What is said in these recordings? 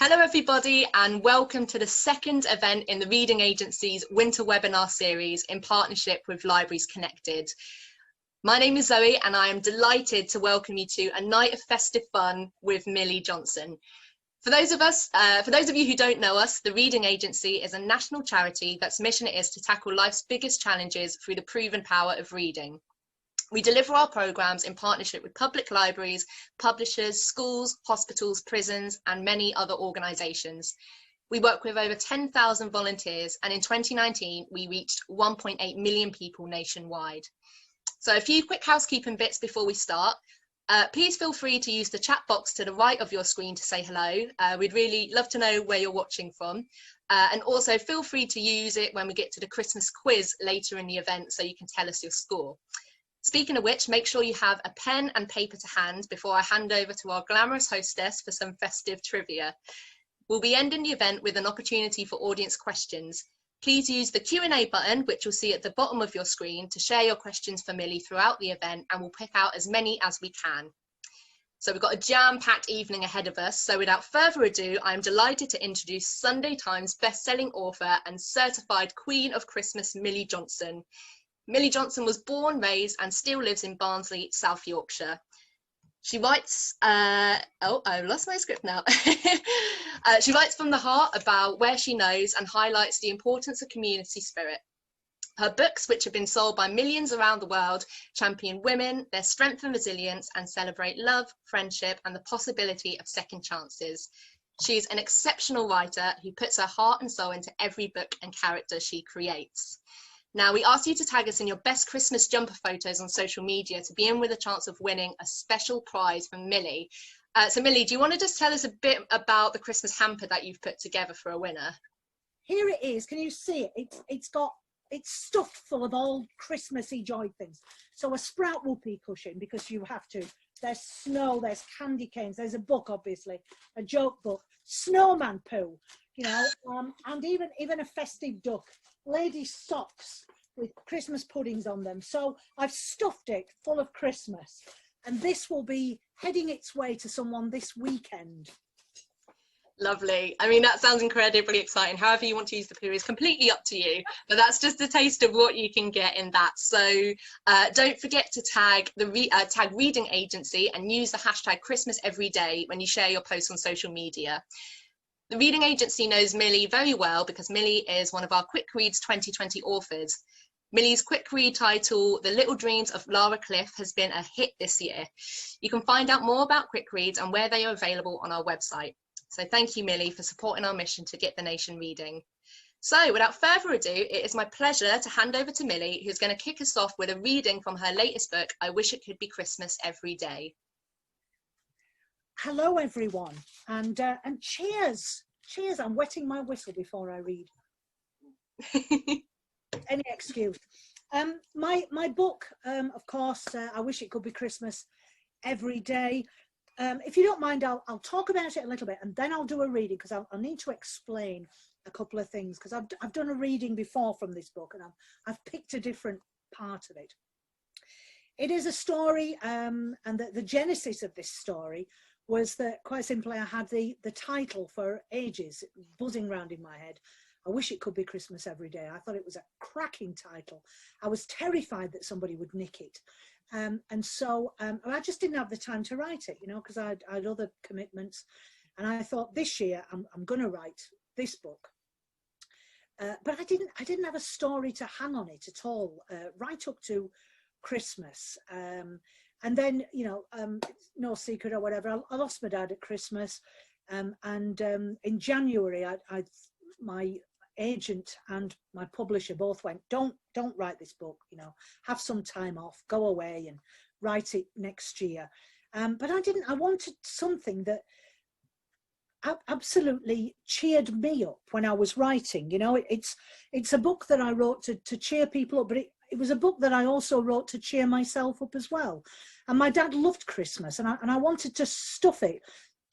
Hello everybody and welcome to the second event in the Reading Agency's Winter Webinar Series in partnership with Libraries Connected. My name is Zoe and I am delighted to welcome you to a night of festive fun with Millie Johnson. For those of you who don't know us, the Reading Agency is a national charity that's mission it is to tackle life's biggest challenges through the proven power of reading. We deliver our programmes in partnership with public libraries, publishers, schools, hospitals, prisons, and many other organisations. We work with over 10,000 volunteers, and in 2019, we reached 1.8 million people nationwide. So a few quick housekeeping bits before we start. Please feel free to use the chat box to the right of your screen to say hello. We'd really love to know where you're watching from. And also feel free to use it when we get to the Christmas quiz later in the event so you can tell us your score. Speaking of which, make sure you have a pen and paper to hand before I hand over to our glamorous hostess for some festive trivia. We'll be ending the event with an opportunity for audience questions. Please use the Q&A button, which you'll see at the bottom of your screen, to share your questions for Millie throughout the event, and we'll pick out as many as we can. So we've got a jam-packed evening ahead of us, so without further ado, I'm delighted to introduce Sunday Times best-selling author and certified Queen of Christmas, Millie Johnson. Millie Johnson was born, raised, and still lives in Barnsley, South Yorkshire. She writes, I lost my script now. She writes from the heart about where she knows and highlights the importance of community spirit. Her books, which have been sold by millions around the world, champion women, their strength and resilience, and celebrate love, friendship, and the possibility of second chances. She's an exceptional writer who puts her heart and soul into every book and character she creates. Now, we ask you to tag us in your best Christmas jumper photos on social media to be in with a chance of winning a special prize from Millie. So Millie, do you want to just tell us a bit about the Christmas hamper that you've put together for a winner? Here it is. Can you see it? It's stuffed full of old Christmassy joy things. So a sprout whoopee cushion, because you have to. There's snow, there's candy canes, there's a book, obviously, a joke book, snowman poo, you know, and even a festive duck. Ladies' socks with Christmas puddings on them. So I've stuffed it full of Christmas, and this will be heading its way to someone this weekend. Lovely. I mean, that sounds incredibly exciting. However you want to use the poo is completely up to you, but that's just a taste of what you can get in that. So don't forget to tag tag Reading Agency and use the hashtag Christmas Every Day when you share your posts on social media. The Reading Agency knows Millie very well because Millie is one of our Quick Reads 2020 authors. Millie's quick read title, The Little Dreams of Lara Cliff, has been a hit this year. You can find out more about quick reads and where they are available on our website. So thank you, Millie, for supporting our mission to get the nation reading. So without further ado, it is my pleasure to hand over to Millie, who's going to kick us off with a reading from her latest book, I Wish It Could Be Christmas Every Day. Hello, everyone, and cheers. Cheers. I'm wetting my whistle before I read. Any excuse. My book, of course, I Wish It Could Be Christmas Every Day. If you don't mind, I'll talk about it a little bit, and then I'll do a reading, because I'll need to explain a couple of things, because I've done a reading before from this book, and I've picked a different part of it. It is a story, and the genesis of this story was that, quite simply, I had the title for ages buzzing around in my head. I Wish It Could Be Christmas Every Day. I thought it was a cracking title. I was terrified that somebody would nick it. And so I just didn't have the time to write it, you know, because I had other commitments. And I thought, this year I'm going to write this book. But I didn't have a story to hang on it at all, right up to Christmas. And then, you know, no secret or whatever, I lost my dad at Christmas. And in January, my agent and my publisher both went, don't write this book, you know, have some time off, go away and write it next year. But I wanted something that absolutely cheered me up when I was writing. You know, it's a book that I wrote to cheer people up, but it was a book that I also wrote to cheer myself up as well. And my dad loved Christmas, and I wanted to stuff it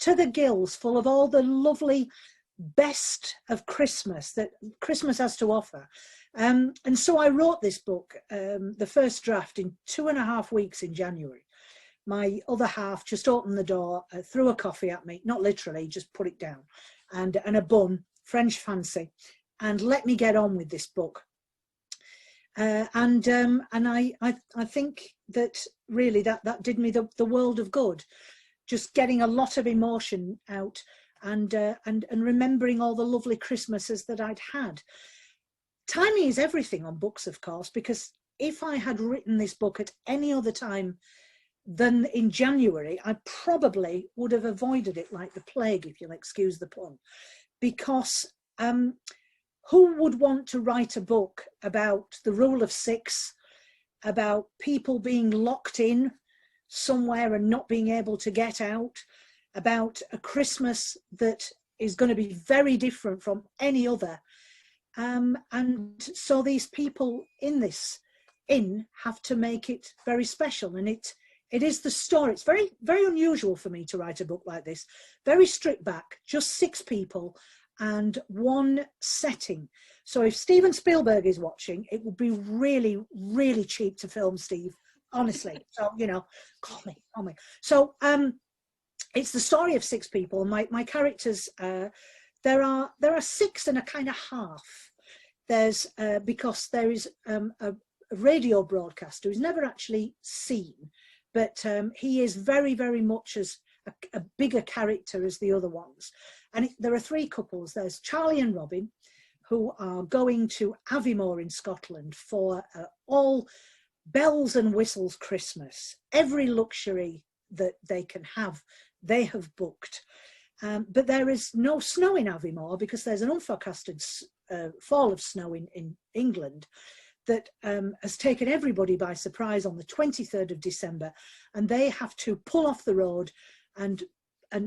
to the gills full of all the lovely best of Christmas that Christmas has to offer. And so I wrote this book, the first draft, in 2.5 weeks in January. My other half just opened the door, threw a coffee at me, not literally, just put it down. and a bun, French fancy, and let me get on with this book. And I think that really that did me the world of good, just getting a lot of emotion out and remembering all the lovely Christmases that I'd had. Timing is everything on books, of course, because if I had written this book at any other time than in January, I probably would have avoided it like the plague, if you'll excuse the pun, because who would want to write a book about the rule of six, about people being locked in somewhere and not being able to get out, about a Christmas that is going to be very different from any other? And so these people in this inn have to make it very special, and it is the story. It's very, very unusual for me to write a book like this, very stripped back, just 6 people and one setting. So if Steven Spielberg is watching, it would be really, really cheap to film, Steve, honestly. So, you know, call me. So it's the story of 6 people. My characters, there are 6 and a kind of half. There's because there is a radio broadcaster who's never actually seen, but he is very, very much as a bigger character as the other ones. And there are 3 couples. There's Charlie and Robin, who are going to Aviemore in Scotland for all bells and whistles Christmas. Every luxury that they can have, they have booked. But there is no snow in Aviemore because there's an unforecasted fall of snow in England that has taken everybody by surprise on the 23rd of December, and they have to pull off the road and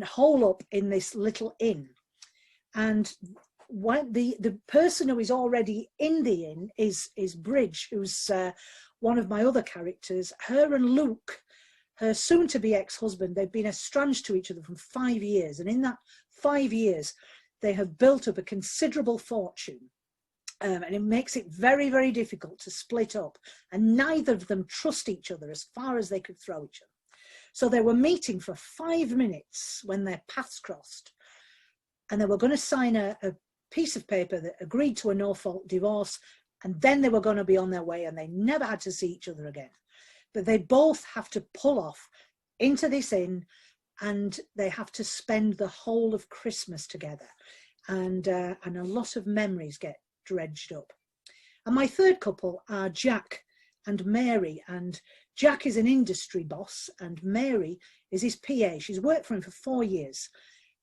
hole up in this little inn. And when the person who is already in the inn is Bridge, who's one of my other characters. Her and Luke, her soon-to-be ex-husband, they've been estranged to each other for 5 years, and in that 5 years they have built up a considerable fortune. And it makes it very, very difficult to split up, and neither of them trust each other as far as they could throw each other. So they were meeting for 5 minutes when their paths crossed, and they were going to sign a piece of paper that agreed to a no-fault divorce, and then they were going to be on their way, and they never had to see each other again. But they both have to pull off into this inn, and they have to spend the whole of Christmas together, and a lot of memories get dredged up. And my third couple are Jack and Mary, and Jack is an industry boss and Mary is his PA. She's worked for him for 4 years,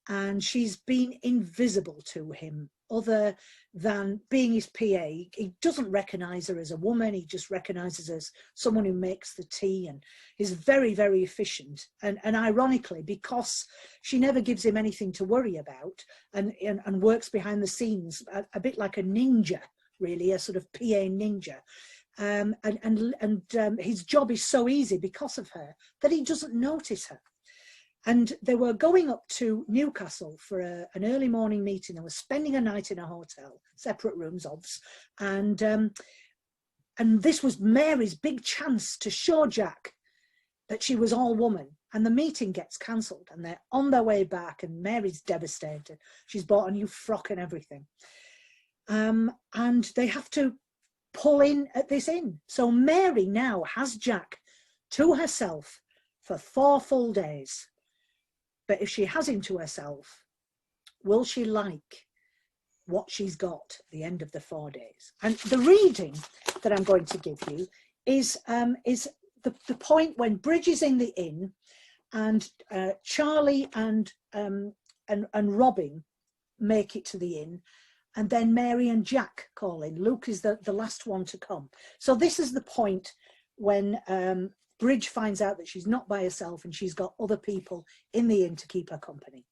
and she's been invisible to him other than being his PA. He doesn't recognise her as a woman, he just recognises her as someone who makes the tea and is very, very efficient. And ironically, because she never gives him anything to worry about and works behind the scenes, a bit like a ninja, really, a sort of PA ninja. His job is so easy because of her that he doesn't notice her. And they were going up to Newcastle for an early morning meeting. They were spending a night in a hotel, separate rooms, obvs. And this was Mary's big chance to show Jack that she was all woman. And the meeting gets cancelled, and they're on their way back, and Mary's devastated. She's bought a new frock and everything. And they have to pull in at this inn. So Mary now has Jack to herself for 4 full days. But if she has him to herself, will she like what she's got at the end of the 4 days? And the reading that I'm going to give you is the point when Bridge is in the inn, and Charlie and Robin make it to the inn, and then Mary and Jack call in. Luke is the last one to come. So this is the point when Bridge finds out that she's not by herself and she's got other people in the inn to keep her company.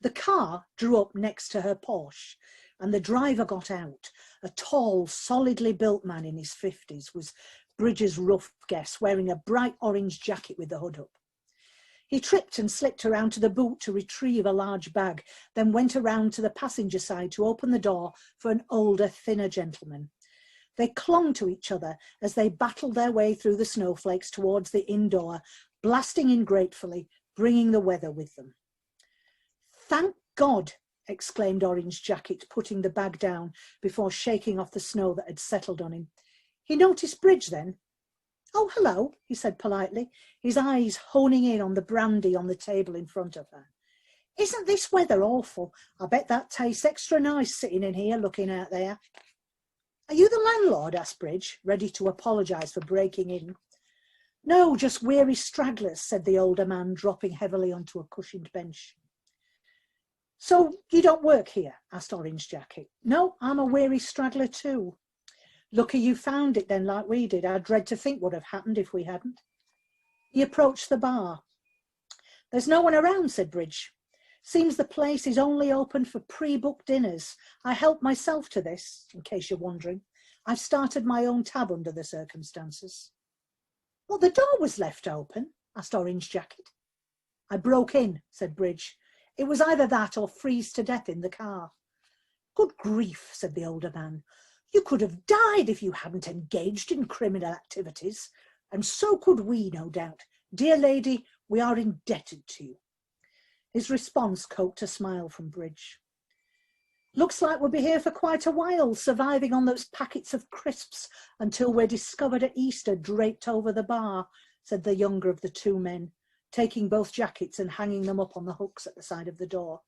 The car drew up next to her Porsche, and the driver got out. A tall, solidly built man in his 50s was Bridge's rough guess, wearing a bright orange jacket with the hood up. He tripped and slipped around to the boot to retrieve a large bag, then went around to the passenger side to open the door for an older, thinner gentleman. They clung to each other as they battled their way through the snowflakes towards the inn door, blasting in gratefully, bringing the weather with them. Thank God, exclaimed Orange Jacket, putting the bag down before shaking off the snow that had settled on him. He noticed Bridge then. Oh, hello, he said politely, his eyes honing in on the brandy on the table in front of her. Isn't this weather awful? I bet that tastes extra nice sitting in here looking out there. Are you the landlord? Asked Bridge, ready to apologise for breaking in. No, just weary stragglers, said the older man, dropping heavily onto a cushioned bench. So you don't work here? Asked Orange Jacket. No, I'm a weary straggler too. Lucky you found it then like we did. I dread to think what would have happened if we hadn't. He approached the bar. There's no one around, said Bridge. Seems the place is only open for pre-booked dinners. I help myself to this, in case you're wondering. I've started my own tab under the circumstances. Well, the door was left open, asked Orange Jacket. I broke in, said Bridge. It was either that or freeze to death in the car. Good grief, said the older man. You could have died if you hadn't engaged in criminal activities, and so could we, no doubt. Dear lady, we are indebted to you. His response coaxed a smile from Bridge. Looks like we'll be here for quite a while, surviving on those packets of crisps until we're discovered at Easter draped over the bar, said the younger of the two men, taking both jackets and hanging them up on the hooks at the side of the door.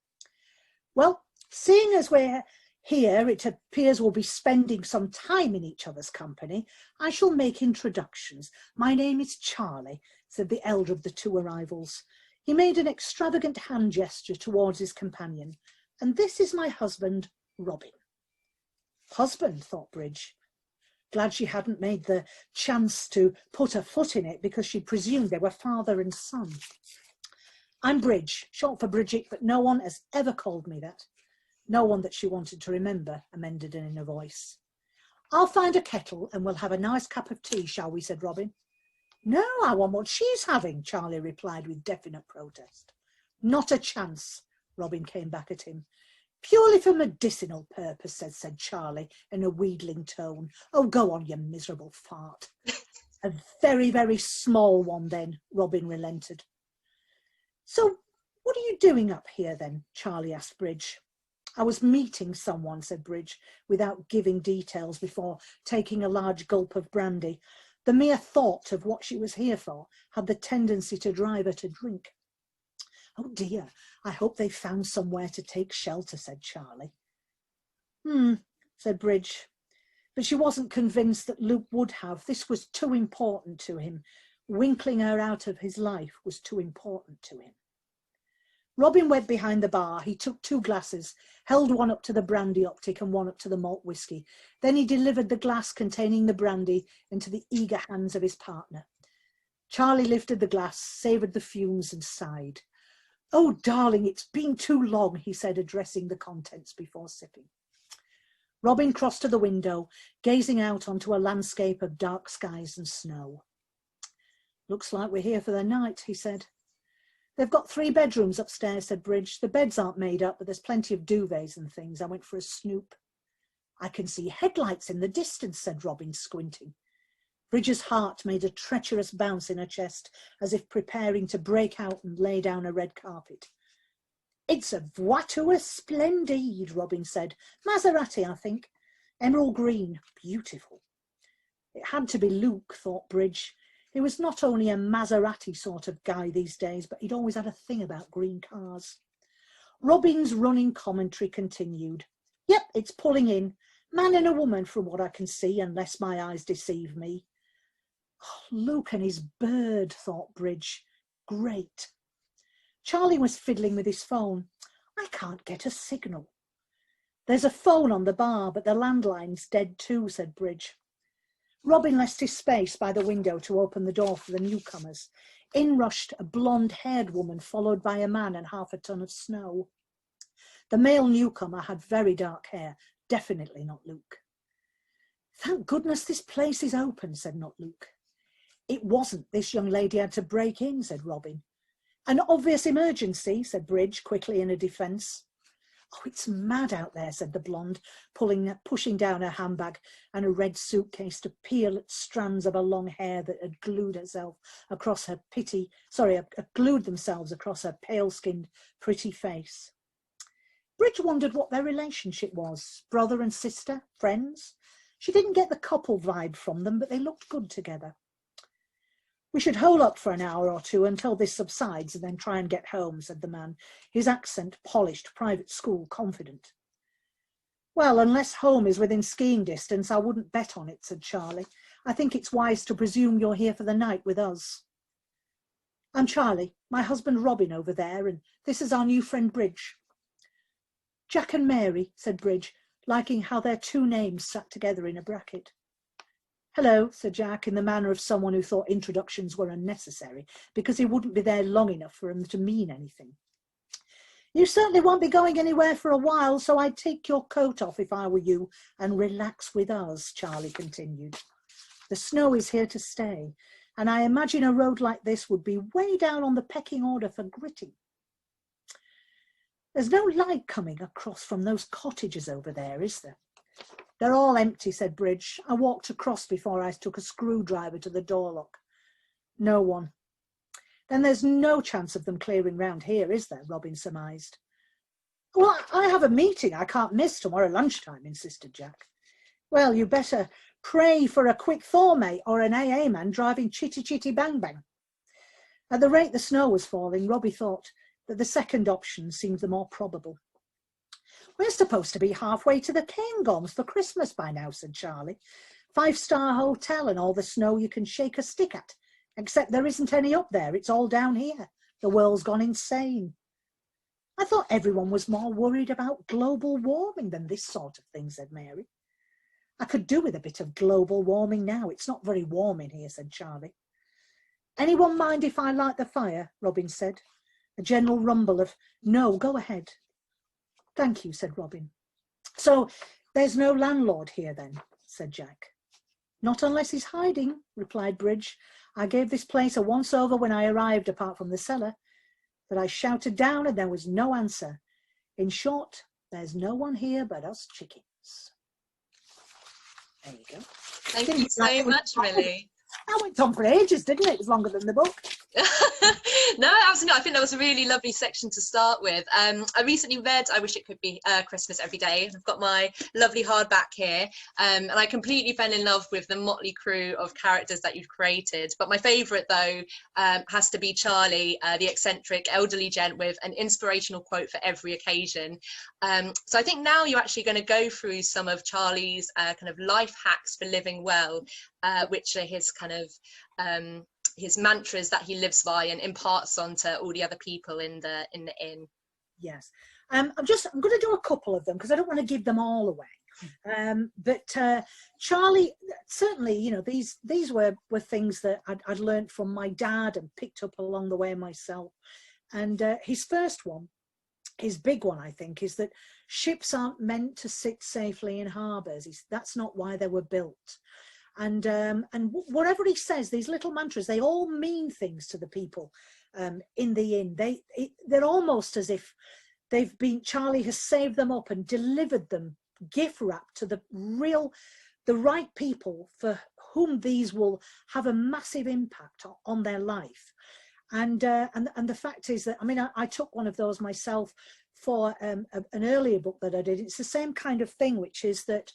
Well, seeing as we're here, it appears we'll be spending some time in each other's company. I shall make introductions. My name is Charlie, said the elder of the two arrivals. He made an extravagant hand gesture towards his companion. And this is my husband, Robin. Husband, thought Bridge. Glad she hadn't made the chance to put her foot in it because she presumed they were father and son. I'm Bridge, short for Bridget, but no one has ever called me that. No one that she wanted to remember, amended an inner voice. I'll find a kettle and we'll have a nice cup of tea, shall we, said Robin. No, I want what she's having, Charlie replied with definite protest. Not a chance, Robin came back at him. Purely for medicinal purposes, said Charlie in a wheedling tone. Oh, go on, you miserable fart. A very, very small one then, Robin relented. So what are you doing up here then? Charlie asked Bridge. I was meeting someone, said Bridge, without giving details before taking a large gulp of brandy. The mere thought of what she was here for had the tendency to drive her to drink. Oh dear, I hope they found somewhere to take shelter, said Charlie. Said Bridge. But she wasn't convinced that Luke would have. This was too important to him. Winkling her out of his life was too important to him. Robin went behind the bar. He took 2 glasses, held one up to the brandy optic and one up to the malt whisky. Then he delivered the glass containing the brandy into the eager hands of his partner. Charlie lifted the glass, savoured the fumes and sighed. Oh, darling, it's been too long, he said, addressing the contents before sipping. Robin crossed to the window, gazing out onto a landscape of dark skies and snow. Looks like we're here for the night, he said. They've got 3 bedrooms upstairs, said Bridge. The beds aren't made up, but there's plenty of duvets and things. I went for a snoop. I can see headlights in the distance, said Robin, squinting. Bridge's heart made a treacherous bounce in her chest, as if preparing to break out and lay down a red carpet. It's a voiture splendide, Robin said. Maserati, I think. Emerald green. Beautiful. It had to be Luke, thought Bridge. He was not only a Maserati sort of guy these days, but he'd always had a thing about green cars. Robin's running commentary continued. Yep, it's pulling in. Man and a woman from what I can see, unless my eyes deceive me. Oh, Luke and his bird, thought Bridge. Great. Charlie was fiddling with his phone. I can't get a signal. There's a phone on the bar, but the landline's dead too, said Bridge. Robin left his space by the window to open the door for the newcomers. In rushed a blonde-haired woman, followed by a man and half a ton of snow. The male newcomer had very dark hair, definitely not Luke. Thank goodness this place is open, said not Luke. It wasn't. This young lady had to break in, said Robin. An obvious emergency, said Bridge, quickly in her defence. Oh, it's mad out there, said the blonde, pushing down her handbag and a red suitcase to peel at strands of her long hair that had glued themselves across her pale-skinned, pretty face. Bridge wondered what their relationship was. Brother and sister, friends. She didn't get the couple vibe from them, but they looked good together. "We should hole up for an hour or two until this subsides and then try and get home," said the man, his accent polished, private school confident. "Well, unless home is within skiing distance, I wouldn't bet on it," said Charlie. "I think it's wise to presume you're here for the night with us." "I'm Charlie, my husband Robin over there, and this is our new friend Bridge." "Jack and Mary," said Bridge, liking how their two names sat together in a bracket. "Hello," said Jack, in the manner of someone who thought introductions were unnecessary because he wouldn't be there long enough for them to mean anything. "You certainly won't be going anywhere for a while, so I'd take your coat off if I were you and relax with us," Charlie continued. "The snow is here to stay, and I imagine a road like this would be way down on the pecking order for gritting. There's no light coming across from those cottages over there, is there?" "They're all empty," said Bridge. "I walked across before I took a screwdriver to the door lock." "No one." "Then there's no chance of them clearing round here, is there?" Robin surmised. "Well, I have a meeting I can't miss tomorrow lunchtime," insisted Jack. "Well, you better pray for a quick thaw, mate, or an AA man driving chitty chitty bang bang." At the rate the snow was falling, Robbie thought that the second option seemed the more probable. "We're supposed to be halfway to the Cairngorms for Christmas by now," said Charlie. "Five-star hotel and all the snow you can shake a stick at, except there isn't any up there. It's all down here. The world's gone insane." "I thought everyone was more worried about global warming than this sort of thing," said Mary. "I could do with a bit of global warming now. It's not very warm in here," said Charlie. "Anyone mind if I light the fire?" Robin said. A general rumble of, "No, go ahead." "Thank you," said Robin. "So there's no landlord here then?" said Jack. "Not unless he's hiding," replied Bridge. "I gave this place a once-over when I arrived, apart from the cellar. But I shouted down and there was no answer. In short, there's no one here but us chickens." There you go. Thank you so much, Millie. That went on for ages, didn't it? It was longer than the book. No, absolutely. I think that was a really lovely section to start with. I recently read I Wish It Could Be Christmas Every Day. I've got my lovely hardback here, and I completely fell in love with the motley crew of characters that you've created. But my favourite, though, has to be Charlie, the eccentric elderly gent with an inspirational quote for every occasion. So I think now you're actually going to go through some of Charlie's kind of life hacks for living well, which are his kind of his mantras that he lives by and imparts on to all the other people in the inn. Yes. I'm going to do a couple of them because I don't want to give them all away. But Charlie, certainly, you know, these were things that I'd learned from my dad and picked up along the way myself. And his first one, his big one, I think, is that ships aren't meant to sit safely in harbours. That's not why they were built. And whatever he says, these little mantras, they all mean things to the people in the inn. They're almost as if Charlie has saved them up and delivered them gift wrapped to the right people for whom these will have a massive impact on their life. And the fact is that, I mean, I took one of those myself for an earlier book that I did. It's the same kind of thing, which is that,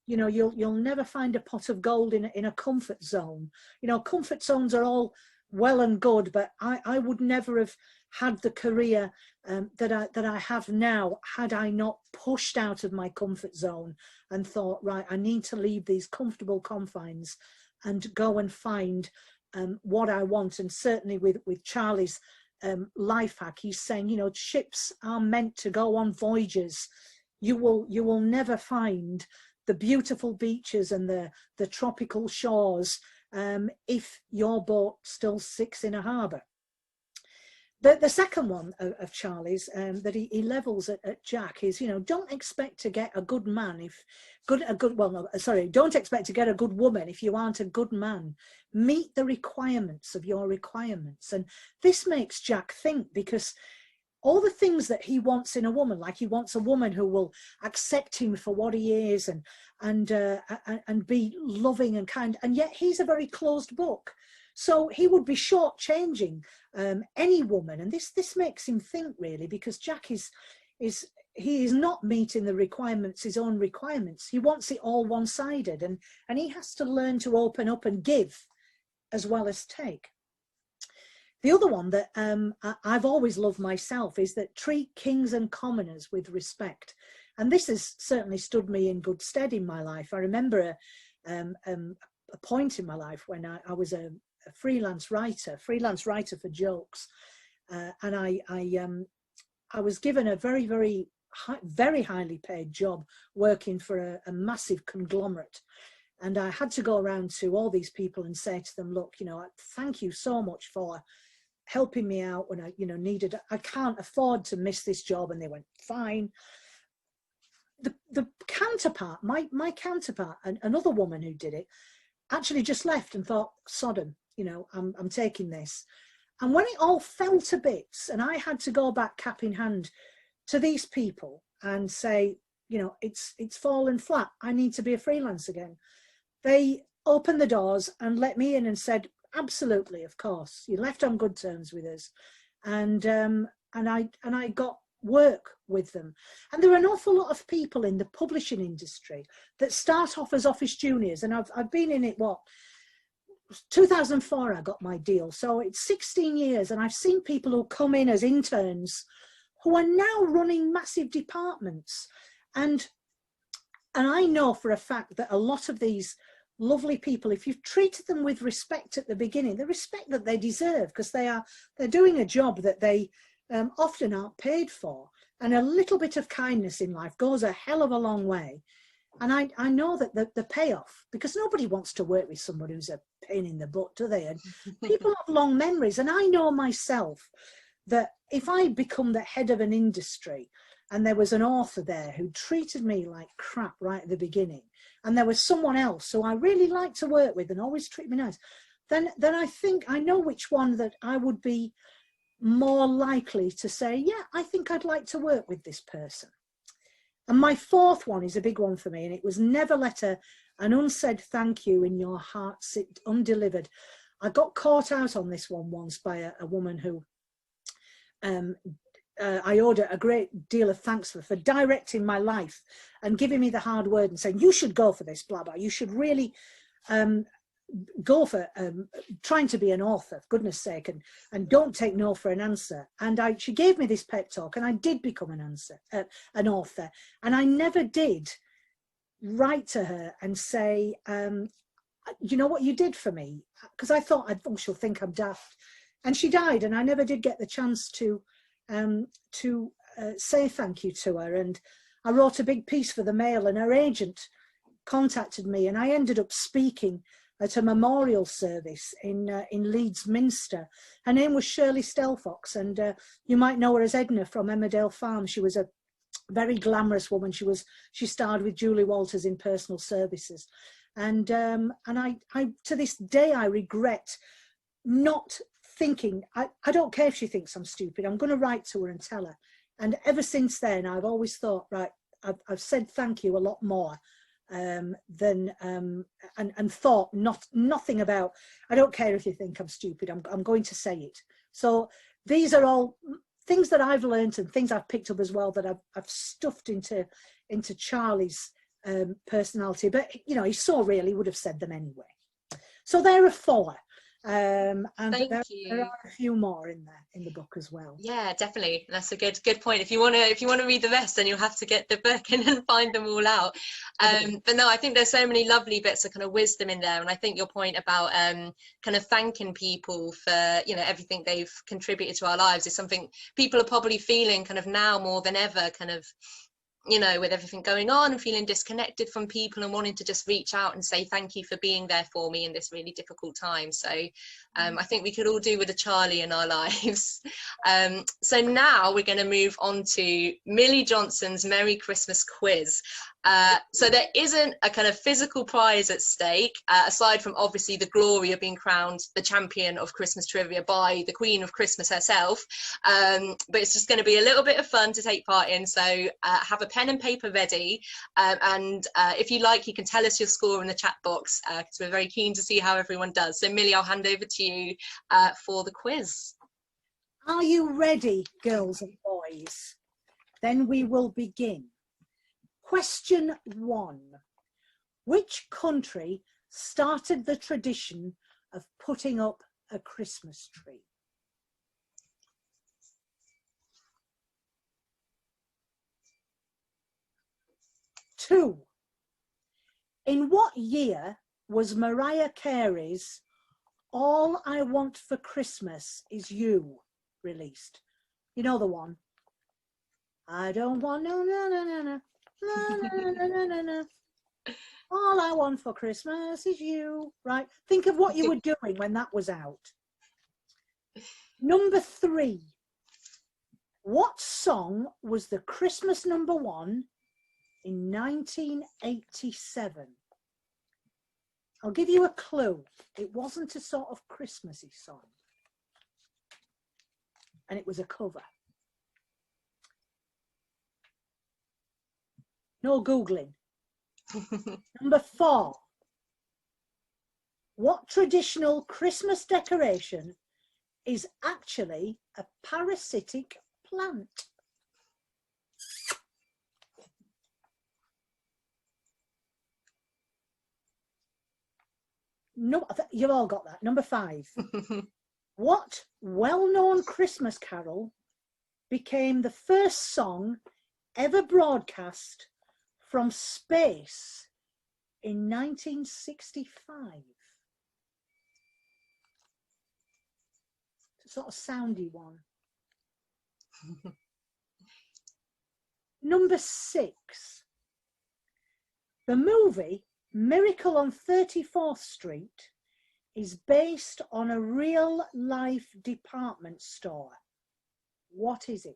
you know, you'll never find a pot of gold in a comfort zone. You know, comfort zones are all well and good, but I would never have had the career that I have now had I not pushed out of my comfort zone and thought, right, I need to leave these comfortable confines and go and find what I want. And certainly with Charlie's life hack, he's saying, you know, ships are meant to go on voyages. You will never find the beautiful beaches and the tropical shores if your boat still sits in a harbour. The second one of Charlie's that he levels at Jack is, you know, don't expect to get a good man don't expect to get a good woman if you aren't a good man. Meet the requirements of your requirements. And this makes Jack think, because all the things that he wants in a woman, like he wants a woman who will accept him for what he is and be loving and kind, and yet he's a very closed book. So he would be shortchanging any woman, and this makes him think, really, because Jack is he is not meeting the requirements, his own requirements. He wants it all one-sided, and he has to learn to open up and give as well as take. The other one that I've always loved myself is that treat kings and commoners with respect. And this has certainly stood me in good stead in my life. I remember a point in my life when I was a freelance writer for jokes. And I was given a very highly paid job working for a massive conglomerate. And I had to go around to all these people and say to them, look, you know, thank you so much for helping me out when I, you know, needed, I can't afford to miss this job. And they went, fine. The counterpart, my counterpart, another woman who did it, actually just left and thought, Sodom, you know, I'm taking this. And when it all fell to bits and I had to go back cap in hand to these people and say, you know, it's fallen flat, I need to be a freelance again, they opened the doors and let me in and said, absolutely, of course, you left on good terms with us. And I got work with them. And there are an awful lot of people in the publishing industry that start off as office juniors, and I've been in it, 2004 I got my deal, so it's 16 years, and I've seen people who come in as interns who are now running massive departments, and I know for a fact that a lot of these lovely people, if you've treated them with respect at the beginning, the respect that they deserve, because they're doing a job that they often aren't paid for, and a little bit of kindness in life goes a hell of a long way. And I know that the payoff, because nobody wants to work with someone who's a pain in the butt, do they? And people have long memories, and I know myself that if I become the head of an industry and there was an author there who treated me like crap right at the beginning, and there was someone else who I really liked to work with and always treat me nice, then I think I know which one that I would be more likely to say, yeah, I think I'd like to work with this person. And my fourth one is a big one for me, and it was never let an unsaid thank you in your heart sit undelivered. I got caught out on this one once by a woman who I owed her a great deal of thanks for directing my life and giving me the hard word and saying, you should go for this, blah, blah. You should really go for trying to be an author, for goodness sake, and don't take no for an answer. And she gave me this pep talk, and I did become an author. And I never did write to her and say, you know what you did for me? Because I thought, oh, she'll think I'm daft. And she died, and I never did get the chance to say thank you to her. And I wrote a big piece for the Mail, and her agent contacted me, and I ended up speaking at a memorial service in Leeds Minster. Her name was Shirley Stelfox, and you might know her as Edna from Emmerdale Farm. She was a very glamorous woman. She starred with Julie Walters in Personal Services, and I to this day I regret not thinking. I don't care if she thinks I'm stupid. I'm going to write to her and tell her. And ever since then, I've always thought, right, I've said thank you a lot more. And thought nothing about, I don't care if you think I'm stupid, I'm going to say it. So these are all things that I've learned and things I've picked up as well that I've stuffed into Charlie's personality. But you know, he so really would have said them anyway. So there are four. And there are a few more in the book as well. Yeah, definitely. That's a good point. If you want to read the rest, then you'll have to get the book and find them all out. But no, I think there's so many lovely bits of kind of wisdom in there, and I think your point about kind of thanking people for, you know, everything they've contributed to our lives is something people are probably feeling kind of now more than ever, kind of, you know, with everything going on and feeling disconnected from people and wanting to just reach out and say thank you for being there for me in this really difficult time. So I think we could all do with a Charlie in our lives. So now we're going to move on to Millie Johnson's Merry Christmas quiz. So there isn't a kind of physical prize at stake, aside from obviously the glory of being crowned the champion of Christmas trivia by the Queen of Christmas herself. But it's just going to be a little bit of fun to take part in. So have a pen and paper ready. And if you like, you can tell us your score in the chat box, because we're very keen to see how everyone does. So Millie, I'll hand over to you for the quiz. Are you ready, girls and boys? Then we will begin. Question 1. Which country started the tradition of putting up a Christmas tree? Two. In what year was Mariah Carey's All I Want for Christmas Is You released? You know the one. I don't want no, no, no, no, no, no, no, no, no, no, no. All I want for Christmas is you. Right. Think of what you were doing when that was out. Number 3. What song was the Christmas #1 in 1987? I'll give you a clue. It wasn't a sort of Christmassy song. And it was a cover. No Googling. Number 4. What traditional Christmas decoration is actually a parasitic plant? No, you've all got that. Number 5. What well-known Christmas carol became the first song ever broadcast from space in 1965? It's a sort of soundy one. Number 6. The movie Miracle on 34th Street is based on a real life department store. What is it?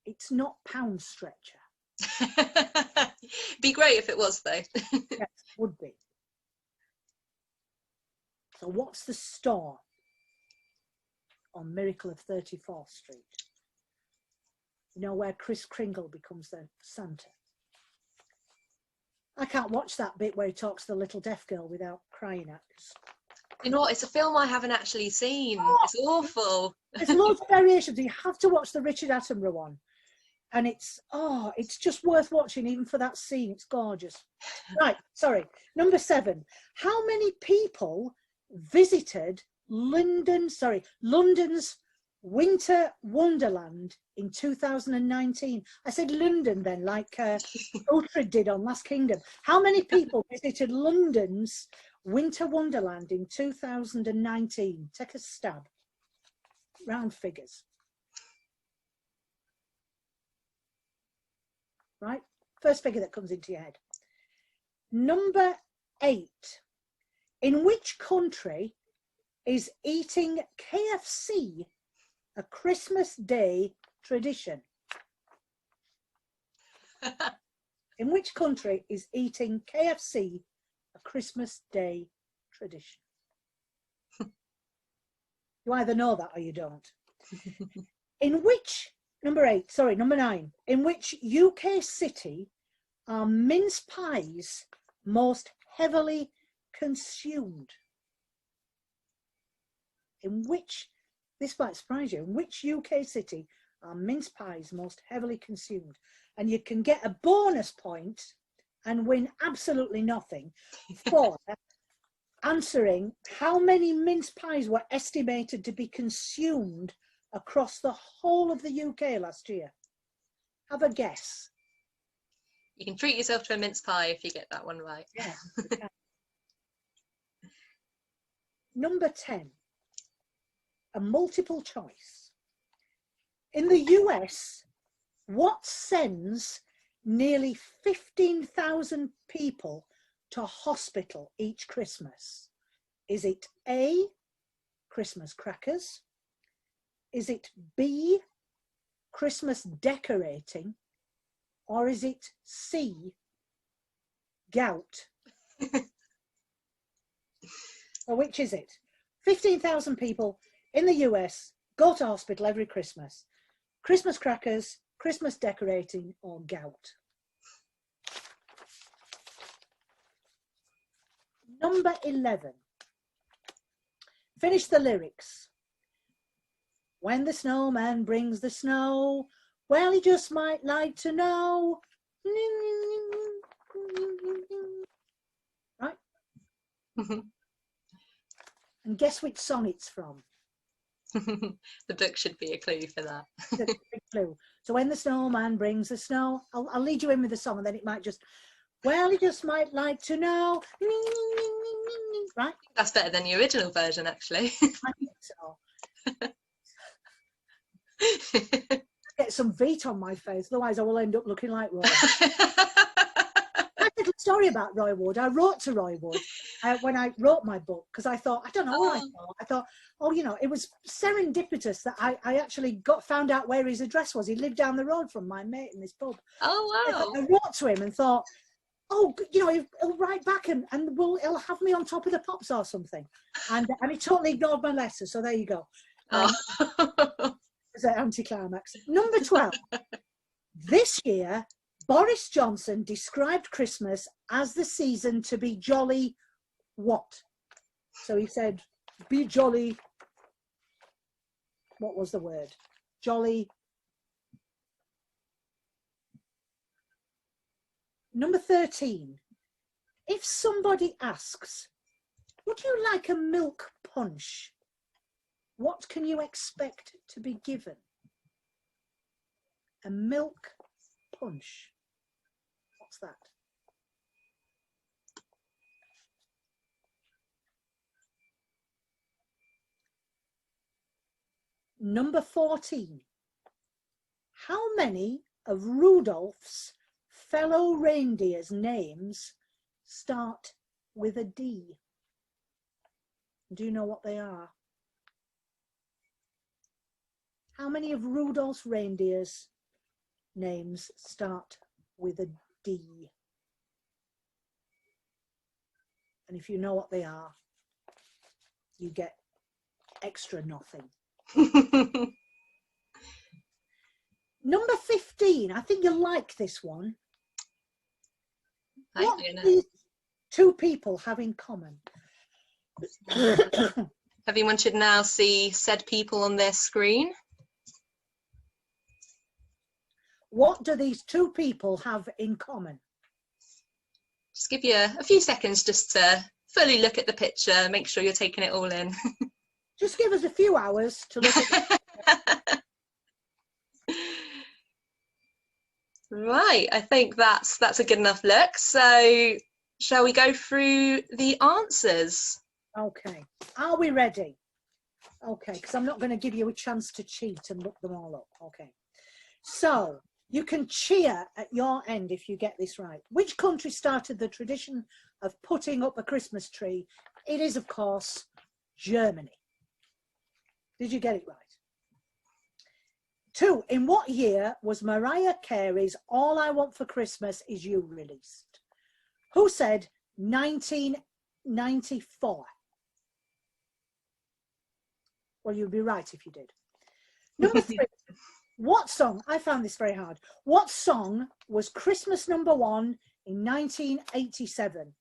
It's not Pound Stretcher. Be great if it was, though. Yes, would be. So what's the store on Miracle of 34th Street? You know, where Kris Kringle becomes the Santa. I can't watch that bit where he talks to the little deaf girl without crying at us. You know what? It's a film I haven't actually seen. Oh, it's awful. There's loads of variations. You have to watch the Richard Attenborough one. And it's just worth watching even for that scene. It's gorgeous. Right, sorry. Number 7. How many people visited London's Winter Wonderland in 2019? I said London then, like Uhtred did on Last Kingdom. How many people visited London's Winter Wonderland in 2019? Take a stab. Round figures. Right? First figure that comes into your head. Number 8. In which country is eating KFC a Christmas Day tradition? In which country is eating KFC a Christmas Day tradition? You either know that or you don't. In which, number 9, in which UK city are mince pies most heavily consumed? In which, this might surprise you, in which UK city are mince pies most heavily consumed? And you can get a bonus point and win absolutely nothing for answering how many mince pies were estimated to be consumed across the whole of the UK last year. Have a guess. You can treat yourself to a mince pie if you get that one right. Yeah. Number 10, a multiple choice. In the US, what sends nearly 15,000 people to hospital each Christmas? Is it A, Christmas crackers? Is it B, Christmas decorating? Or is it C, gout? Or which is it? 15,000 people in the US go to hospital every Christmas. Christmas crackers, Christmas decorating, or gout? Number 11. Finish the lyrics. When the snowman brings the snow, well, he just might like to know. Right? And guess which song it's from? The book should be a clue for that. The big clue. So when the snowman brings the snow, I'll lead you in with the song, and then it might just, well, he just might like to know. Right? That's better than the original version, actually. I think so. Get some Veet on my face, otherwise I will end up looking like Roy. A little story about Roy Wood. I wrote to Roy Wood when I wrote my book, because I thought, I don't know what I thought, oh, you know, it was serendipitous that I actually found out where his address was. He lived down the road from my mate in this pub. Oh, wow. I wrote to him and thought, oh, you know, he'll write back and he'll have me on top of the pops or something. And he totally ignored my letter, so there you go. It's an anticlimax. Number 12. This year, Boris Johnson described Christmas as the season to be jolly what? So he said, be jolly. What was the word? Jolly. Number 13. If somebody asks, would you like a milk punch? What can you expect to be given? A milk punch. What's that? Number 14. How many of Rudolph's fellow reindeer's names start with a D? Do you know what they are? How many of Rudolph's reindeer's names start with a D? And if you know what they are, you get extra nothing. Number 15. I think you'll like this one. What do these two people have in common? Everyone should now see said people on their screen. What do these two people have in common? Just give you a few seconds just to fully look at the picture, make sure you're taking it all in. Just give us a few hours to look at it. Right, I think that's a good enough look. So shall we go through the answers? Okay, are we ready? Okay, because I'm not going to give you a chance to cheat and look them all up. Okay, so you can cheer at your end if you get this right. Which country started the tradition of putting up a Christmas tree? It is, of course, Germany. Did you get it right? 2. In what year was Mariah Carey's All I Want for Christmas Is You released? Who said 1994? Well, you'd be right if you did. Number 3. What song, I found this very hard, what song was Christmas number 1 in 1987?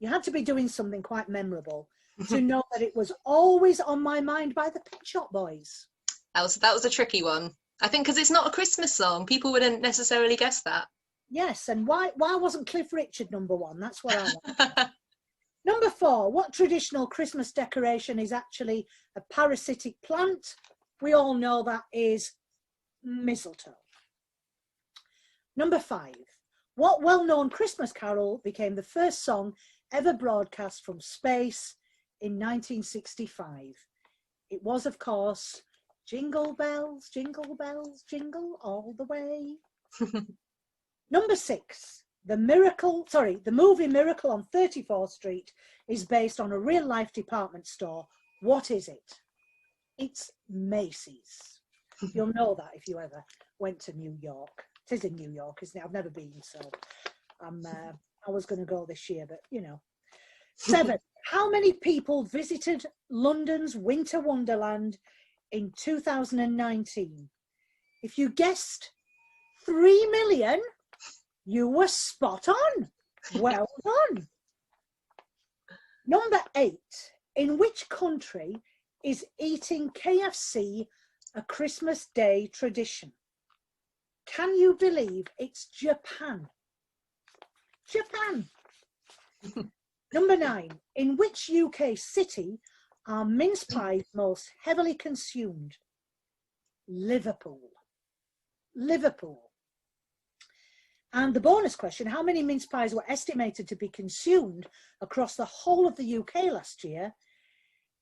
You had to be doing something quite memorable to know that it was Always on My Mind by the Pet Shop Boys. That was a tricky one. I think because it's not a Christmas song, people wouldn't necessarily guess that. Yes, and why wasn't Cliff Richard number 1? That's what I want. Number 4, what traditional Christmas decoration is actually a parasitic plant? We all know that is mistletoe. Number 5, what well-known Christmas carol became the first song ever broadcast from space in 1965? It was, of course, Jingle Bells, Jingle Jingle All the Way. Number 6, the movie Miracle on 34th Street is based on a real-life department store. What is it? It's Macy's. You'll know that if you ever went to New York. It is in New York, isn't it? I've never been, so I was going to go this year, but you know. 7, how many people visited London's Winter Wonderland in 2019? If you guessed 3 million, you were spot on. Well done. Number 8, in which country is eating KFC a Christmas Day tradition. Can you believe it's Japan? Japan. Number 9, in which UK city are mince pies most heavily consumed? Liverpool. Liverpool. And the bonus question, how many mince pies were estimated to be consumed across the whole of the UK last year?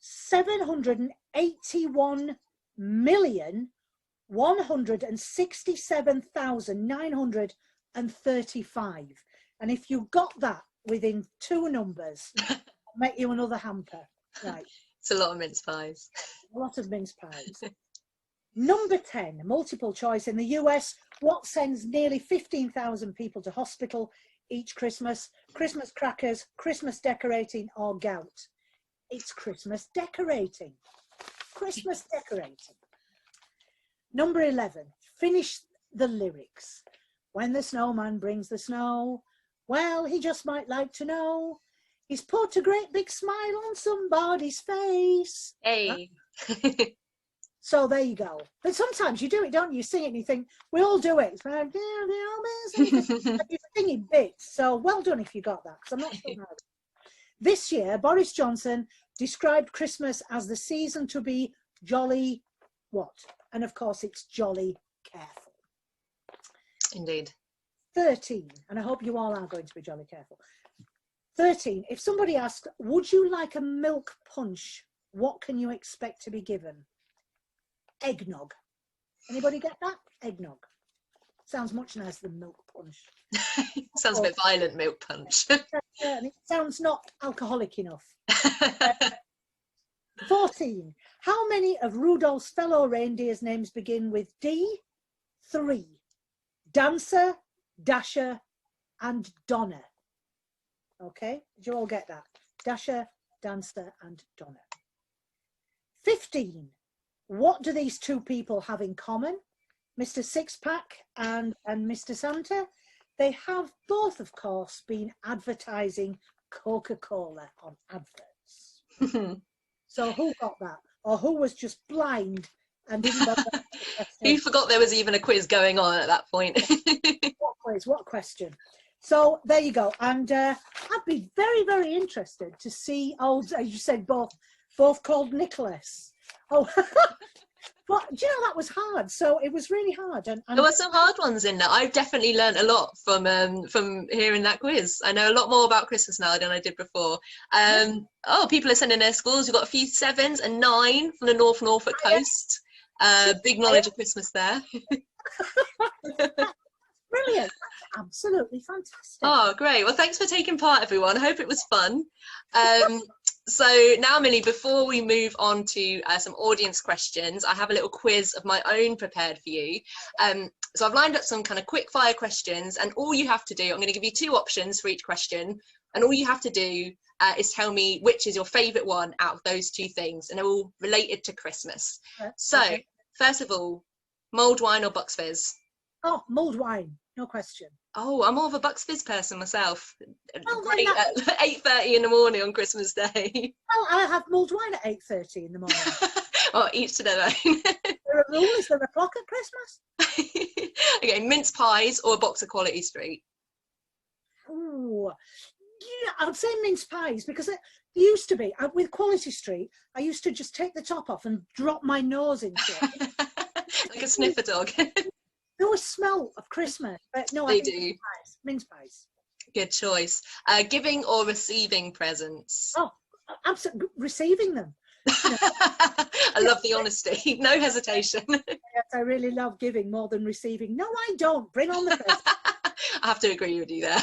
781,167,935. And if you got that within 2 numbers, I'll make you another hamper. Right. It's a lot of mince pies. A lot of mince pies. Number 10, multiple choice. In the US, what sends nearly 15,000 people to hospital each Christmas? Christmas crackers, Christmas decorating, or gout? It's Christmas decorating. Christmas decorating. Number 11, finish the lyrics. When the snowman brings the snow, well, he just might like to know. He's put a great big smile on somebody's face. Hey. So there you go. But sometimes you do it, don't you? You sing it and you think, we all do it. It's like, you're singing bits. So well done if you got that, because I'm not sure how. This year, Boris Johnson described Christmas as the season to be jolly what? And of course, it's jolly careful. Indeed. 13, and I hope you all are going to be jolly careful. 13, if somebody asks, would you like a milk punch? What can you expect to be given? Eggnog. Anybody get that? Eggnog. Sounds much nicer than milk punch. Sounds a bit violent, milk punch. And it sounds not alcoholic enough. 14, how many of Rudolph's fellow reindeer's names begin with D? 3. Dancer, Dasher, and Donna. Okay, did you all get that? Dasher, Dancer, and Donna. 15, what do these 2 people have in common? Mr. Sixpack and Mr. Santa? They have both, of course, been advertising Coca-Cola on adverts. So who got that? Or who was just blind and didn't bother? Who forgot there was even a quiz going on at that point? What quiz? What question? So there you go. And I'd be very, very interested to see, as you said, both called Nicholas. Oh, but do you know, that was hard. So it was really hard. And there were some hard ones in there. I've definitely learned a lot from hearing that quiz. I know a lot more about Christmas now than I did before. Oh, people are sending their scores. We've got a few 7s and 9 from the Norfolk coast. Big knowledge of Christmas there. Brilliant. Absolutely fantastic. Oh, great. Well, thanks for taking part, everyone. I hope it was fun. So now, Millie, before we move on to some audience questions, I have a little quiz of my own prepared for you. So I've lined up some kind of quick fire questions, and all you have to do, I'm going to give you 2 options for each question, and all you have to do is tell me which is your favourite one out of those 2 things, and they're all related to Christmas. So, first of all, mulled wine or Bucks Fizz? Oh, mulled wine, no question. Oh, I'm more of a Bucks Fizz person myself. Well, Great at 8:30 in the morning on Christmas Day. Well, I have mulled wine at 8:30 in the morning. Oh, each to their own. There are rules. Is there a clock at Christmas? Okay, mince pies or a box of Quality Street? Oh, yeah, I would say mince pies, because it used to be with Quality Street. I used to just take the top off and drop my nose into it, like a sniffer dog. There was smell of Christmas, but no, they I think do. Mince pies. Good choice. Giving or receiving presents? Oh, absolutely, receiving them. You know. I love the honesty. No hesitation. Yes, I really love giving more than receiving. No, I don't. Bring on the presents. I have to agree with you there.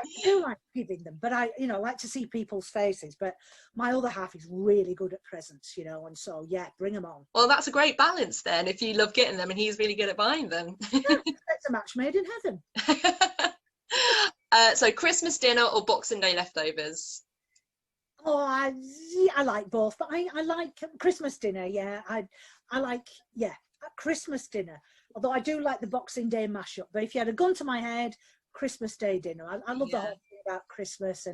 I do like giving them, but I, like to see people's faces. But my other half is really good at presents, and so yeah, bring them on. Well, that's a great balance then. If you love getting them and he's really good at buying them. Yeah, it's a match made in heaven. So Christmas dinner or Boxing Day leftovers? Oh, I like both, but I like Christmas dinner. Yeah, I like Christmas dinner. Although I do like the Boxing Day mashup. But if you had a gun to my head, Christmas Day dinner. I love the whole thing about Christmas,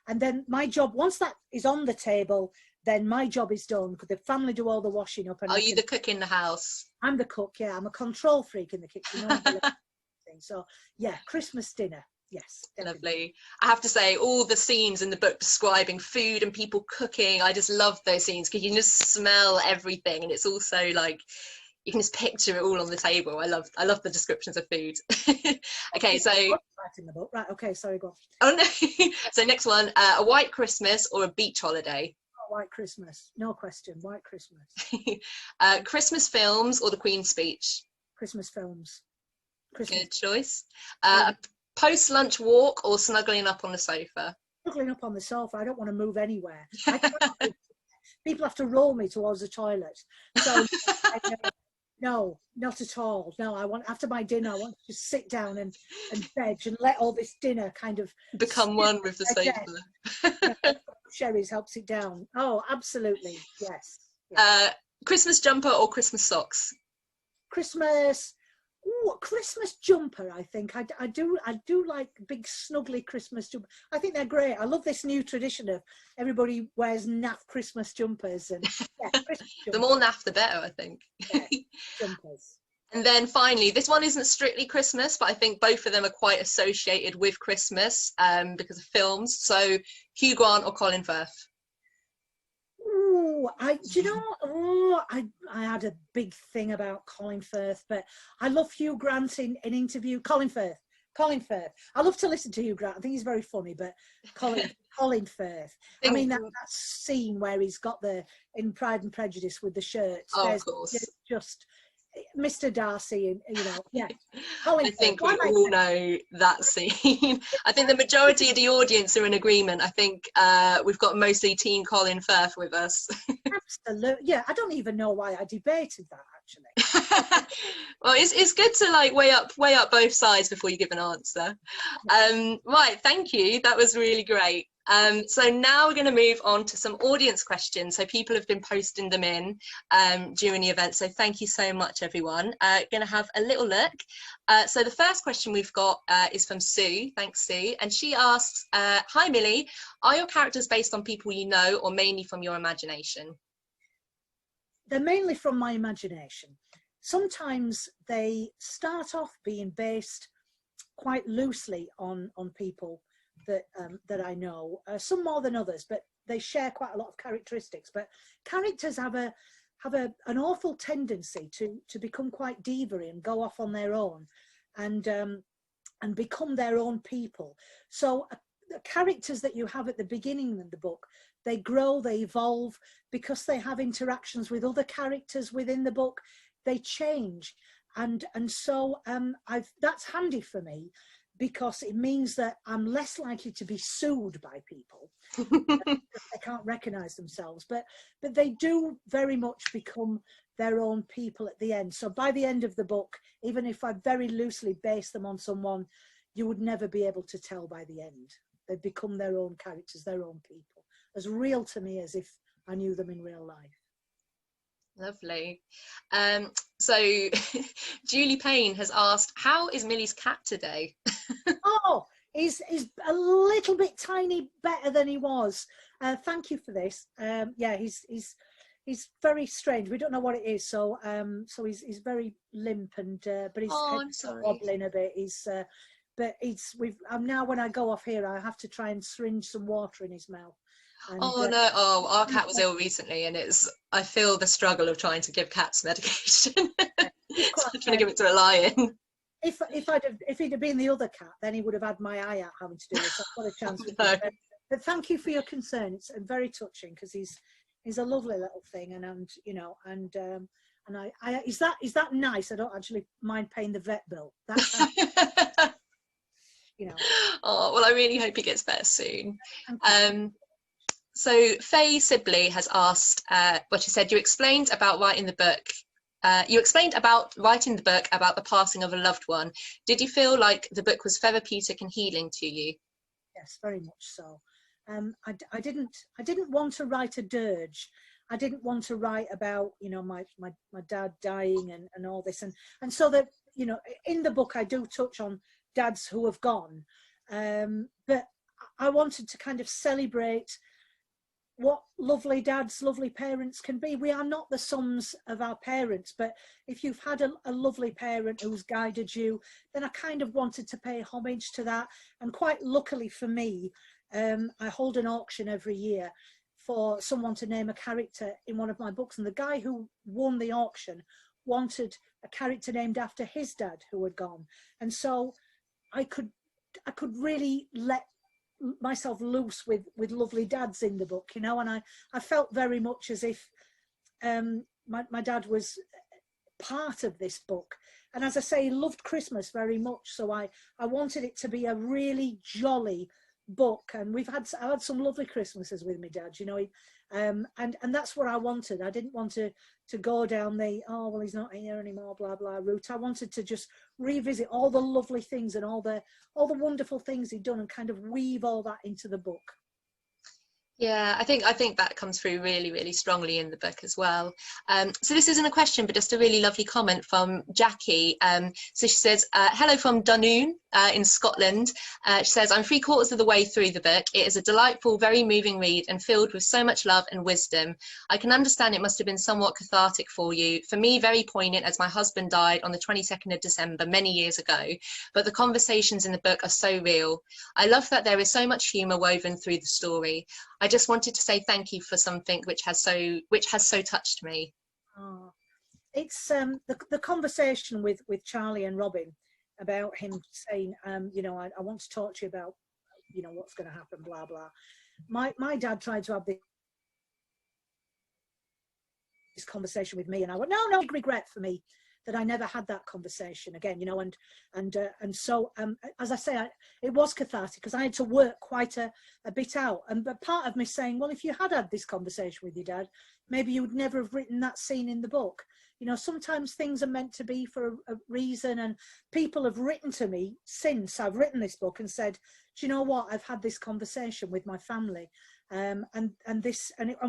and then my job, once that is on the table, then my job is done because the family do all the washing up. And are you the cook in the house? I'm the cook, yeah. I'm a control freak in the kitchen. So yeah, Christmas dinner. Yes, definitely. Lovely. I have to say, all the scenes in the book describing food and people cooking, I just love those scenes because you can just smell everything, and it's also like you can just picture it all on the table. I love the descriptions of food. Okay, so in the book. Right, okay, sorry, go on. Oh no. So next one, a white Christmas or a beach holiday? Oh, white Christmas, no question. White Christmas. Christmas films or the Queen's speech? Christmas films. Christmas. Good choice. A post-lunch walk or snuggling up on the sofa? Snuggling up on the sofa. I don't want to move anywhere. People have to roll me towards the toilet. So no, not at all. No, I want, after my dinner, I want to just sit down and veg and let all this dinner kind of become one with the sofa. Sherry's helps it down. Oh, absolutely, yes. Christmas jumper or Christmas socks? Christmas. Ooh, a Christmas jumper, I think. I do like big snuggly Christmas jumper. I think they're great. I love this new tradition of everybody wears naff Christmas jumpers. And yeah, Christmas jumpers. The more naff, the better, I think. Yeah, jumpers. And then finally, this one isn't strictly Christmas, but I think both of them are quite associated with Christmas because of films. So Hugh Grant or Colin Firth? I had a big thing about Colin Firth, but I love Hugh Grant in an interview. Colin Firth. I love to listen to Hugh Grant. I think he's very funny, but Colin Firth. I mean, that scene where he's got in Pride and Prejudice with the shirts. Oh, of course. Just Mr. Darcy, and yeah. I think we all know that scene. I think the majority of the audience are in agreement. I think we've got mostly Team Colin Firth with us. Absolutely, yeah. I don't even know why I debated that actually. Well, it's good to like weigh up both sides before you give an answer. Right, thank you. That was really great. So now we're going to move on to some audience questions. So people have been posting them in during the event. So thank you so much, everyone. Going to have a little look. So the first question we've got is from Sue. Thanks, Sue. And she asks, hi, Millie. Are your characters based on people you know or mainly from your imagination? They're mainly from my imagination. Sometimes they start off being based quite loosely on people that I know, some more than others, but they share quite a lot of characteristics. But characters have an awful tendency to become quite diva-y and go off on their own, and become their own people. So the characters that you have at the beginning of the book, they grow, they evolve because they have interactions with other characters within the book. They change, and so that's handy for me, because it means that I'm less likely to be sued by people. They can't recognize themselves, but they do very much become their own people at the end. So by the end of the book, even if I very loosely base them on someone, you would never be able to tell by the end. They become their own characters, their own people, as real to me as if I knew them in real life. Lovely. So Julie Payne has asked, how is Millie's cat today? Oh, he's a little bit tiny better than he was. Thank you for this. Yeah, he's very strange. We don't know what it is. So he's very limp, and but his head's wobbling a bit. Now when I go off here, I have to try and syringe some water in his mouth. And, our cat was ill recently, and I feel the struggle of trying to give cats medication. Trying to give it to a lion. If he'd have been the other cat, then he would have had my eye out having to do this. I've got a chance with No. But thank you for your concern. It's very touching, because he's a lovely little thing, and is that nice? I don't actually mind paying the vet bill. That's Oh well, I really hope he gets better soon. So Faye Sibley has asked, she said, you explained about writing the book about the passing of a loved one. Did you feel like the book was therapeutic and healing to you? Yes, very much so. I didn't want to write a dirge. I didn't want to write about my dad dying and all this, and so that in the book I do touch on dads who have gone, but I wanted to kind of celebrate what lovely dads, lovely parents can be. We are not the sums of our parents, but if you've had a lovely parent who's guided you, then I kind of wanted to pay homage to that. And quite luckily for me, I hold an auction every year for someone to name a character in one of my books, and the guy who won the auction wanted a character named after his dad who had gone, and so I could really let myself loose with lovely dads in the book, you know. And I felt very much as if my dad was part of this book, and as I say, he loved Christmas very much, so I wanted it to be a really jolly book. And I've had some lovely Christmases with my dad, you know. And that's what I wanted. I didn't want to go down the, oh well, he's not here anymore, blah blah route. I wanted to just revisit all the lovely things and all the wonderful things he'd done, and kind of weave all that into the book. Yeah, I think that comes through really, really strongly in the book as well. So this isn't a question, but just a really lovely comment from Jackie. So she says, hello from Dunoon in Scotland. She says, I'm 3/4 of the way through the book. It is a delightful, very moving read and filled with so much love and wisdom. I can understand it must have been somewhat cathartic for you. For me, very poignant, as my husband died on the 22nd of December many years ago. But the conversations in the book are so real. I love that there is so much humour woven through the story. I just wanted to say thank you for something which has so touched me. Oh, it's the conversation with Charlie and Robin about him saying, you know, I want to talk to you about, you know, what's going to happen, blah blah. My dad tried to have this conversation with me, and I went, no, big regret for me that I never had that conversation again, you know. And so as I say, it was cathartic because I had to work quite a bit out. But part of me saying, well, if you had this conversation with your dad, maybe you would never have written that scene in the book. You know, sometimes things are meant to be for a reason, and people have written to me since I've written this book and said, do you know what, I've had this conversation with my family, and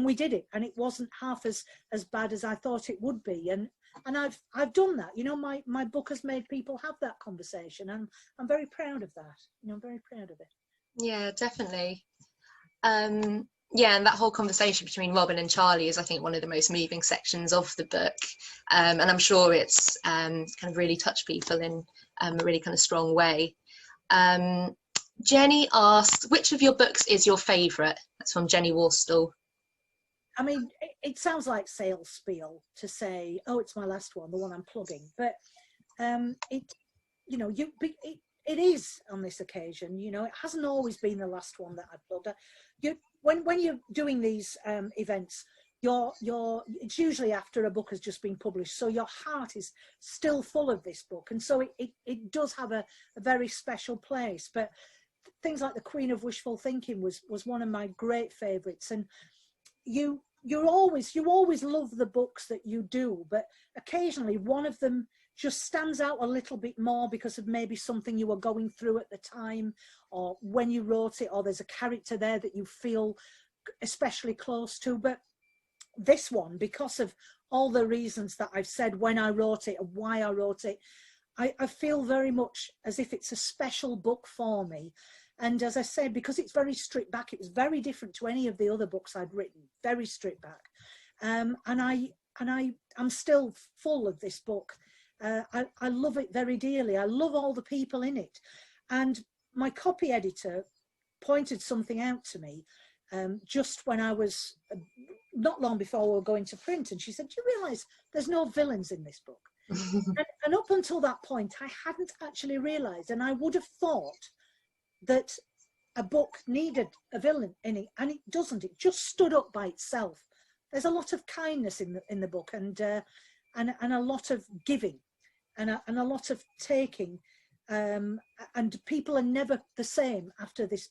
we did it, and it wasn't half as bad as I thought it would be. And I've done that, you know. My book has made people have that conversation, and I'm very proud of that. You know, I'm very proud of it. Yeah, definitely. Yeah, and that whole conversation between Robin and Charlie is, I think, one of the most moving sections of the book, and I'm sure it's kind of really touched people in a really kind of strong way. Jenny asked, which of your books is your favourite? That's from Jenny Worstel. I mean, it sounds like sales spiel to say, oh, it's my last one, the one I'm plugging. But it is on this occasion. You know, it hasn't always been the last one that I've plugged. When you're doing these events, it's usually after a book has just been published, so your heart is still full of this book, and so it does have a very special place. But things like The Queen of Wishful Thinking was one of my great favourites. And you always love the books that you do, but occasionally one of them just stands out a little bit more because of maybe something you were going through at the time, or when you wrote it, or there's a character there that you feel especially close to. But this one, because of all the reasons that I've said when I wrote it and why I wrote it, I feel very much as if it's a special book for me. And as I said, because it's very stripped back, it was very different to any of the other books I'd written, very stripped back. And I'm still full of this book. I love it very dearly. I love all the people in it. And my copy editor pointed something out to me just when I was, not long before we were going to print. And she said, do you realise there's no villains in this book? and up until that point, I hadn't actually realised. And I would have thought that a book needed a villain in it, and it doesn't. It just stood up by itself. There's a lot of kindness in the book, and a lot of giving, and a lot of taking, and people are never the same after this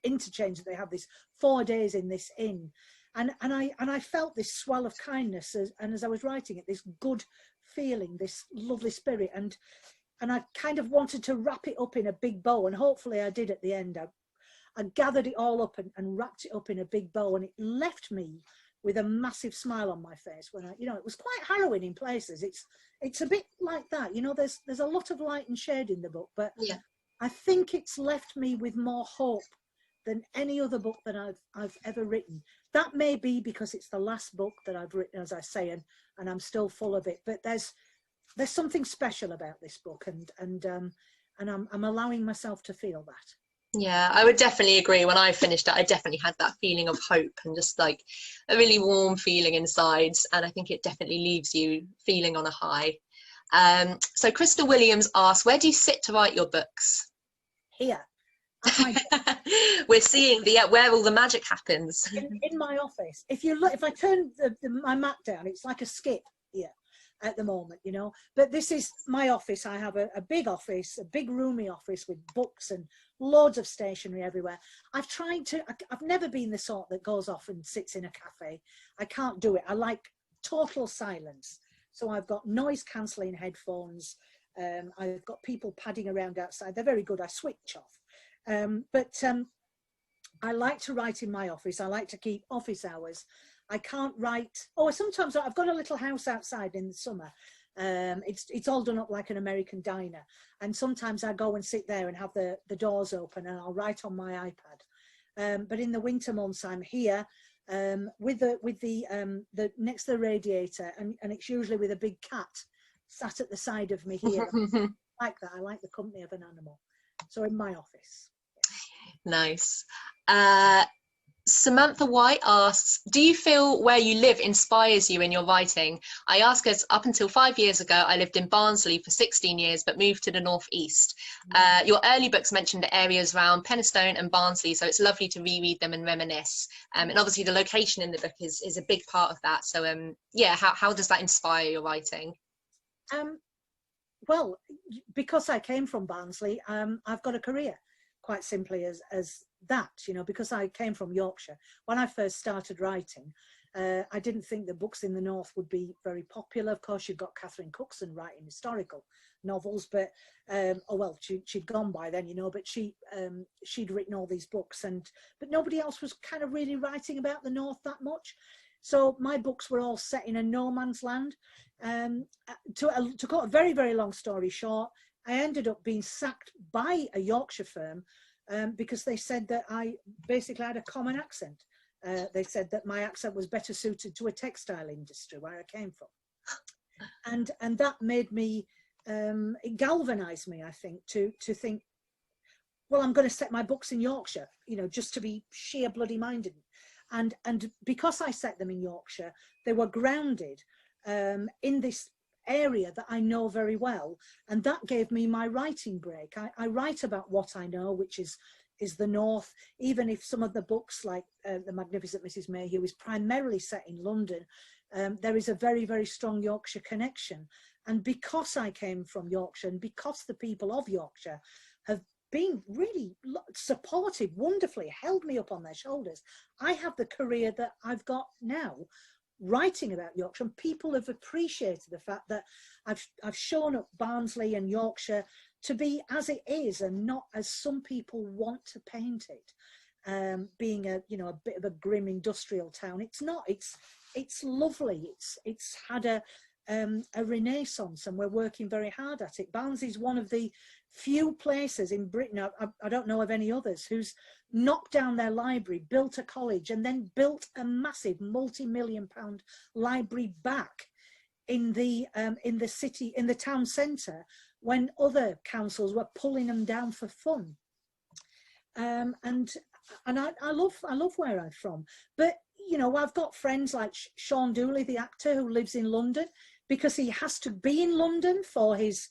interchange that they have, this 4 days in this inn, and I felt this swell of kindness as I was writing it, this good feeling, this lovely spirit, and I kind of wanted to wrap it up in a big bow, and hopefully I did at the end. I gathered it all up and wrapped it up in a big bow, and it left me with a massive smile on my face when it was quite harrowing in places. It's a bit like that, you know, there's a lot of light and shade in the book, but yeah, I think it's left me with more hope than any other book that I've ever written. That may be because it's the last book that I've written, as I say, and I'm still full of it. But there's something special about this book, and I'm allowing myself to feel that. Yeah, I would definitely agree. When I finished it, I definitely had that feeling of hope and just like a really warm feeling inside. And I think it definitely leaves you feeling on a high. So Crystal Williams asks, where do you sit to write your books? Here. We're seeing where all the magic happens. In my office. If you look, if I turn my mat down, it's like a skip here at the moment, you know. But this is my office. I have a big office, a big roomy office with books and loads of stationery everywhere. I've never been the sort that goes off and sits in a cafe. I can't do it. I like total silence. So I've got noise cancelling headphones. I've got people padding around outside. They're very good. I switch off. But I like to write in my office. I like to keep office hours. I can't write. Oh, sometimes I've got a little house outside in the summer. It's all done up like an American diner. And sometimes I go and sit there and have the doors open and I'll write on my iPad. But in the winter months, I'm here with the next to the radiator, and it's usually with a big cat sat at the side of me here. I like that. I like the company of an animal. So in my office. Nice. Samantha White asks, do you feel where you live inspires you in your writing? I ask us, up until 5 years ago, I lived in Barnsley for 16 years, but moved to the northeast. Your early books mentioned the areas around Penistone and Barnsley, so it's lovely to reread them and reminisce. And obviously the location in the book is a big part of that. So yeah, how does that inspire your writing? Well, because I came from Barnsley, I've got a career, quite simply as that, you know, because I came from Yorkshire. When I first started writing, I didn't think that books in the north would be very popular. Of course, you've got Catherine Cookson writing historical novels, but oh well, she'd gone by then, you know, but she'd written all these books, but nobody else was kind of really writing about the north that much. So my books were all set in a no man's land. To cut a very, very long story short, I ended up being sacked by a Yorkshire firm because they said that I basically had a common accent. They said that my accent was better suited to a textile industry where I came from. And that made me, it galvanized me, I think, to think, well, I'm going to set my books in Yorkshire, you know, just to be sheer bloody minded. And because I set them in Yorkshire, they were grounded in this area that I know very well, and that gave me my writing break. I write about what I know, which is the north, even if some of the books like The Magnificent Mrs. Mayhew is primarily set in London. There is a very, very strong Yorkshire connection, and because I came from Yorkshire, and because the people of Yorkshire have been really supportive, wonderfully held me up on their shoulders, I have the career that I've got now, writing about Yorkshire, and people have appreciated the fact that I've shown up Barnsley and Yorkshire to be as it is, and not as some people want to paint it, being a bit of a grim industrial town. It's not. It's lovely. It's had a renaissance, and we're working very hard at it. Barnsley is one of the few places in Britain, I don't know of any others, who's knocked down their library, built a college, and then built a massive multi-million-pound library back in the city, in the town centre, when other councils were pulling them down for fun. And I love where I'm from. But you know, I've got friends like Sean Dooley, the actor, who lives in London because he has to be in London for his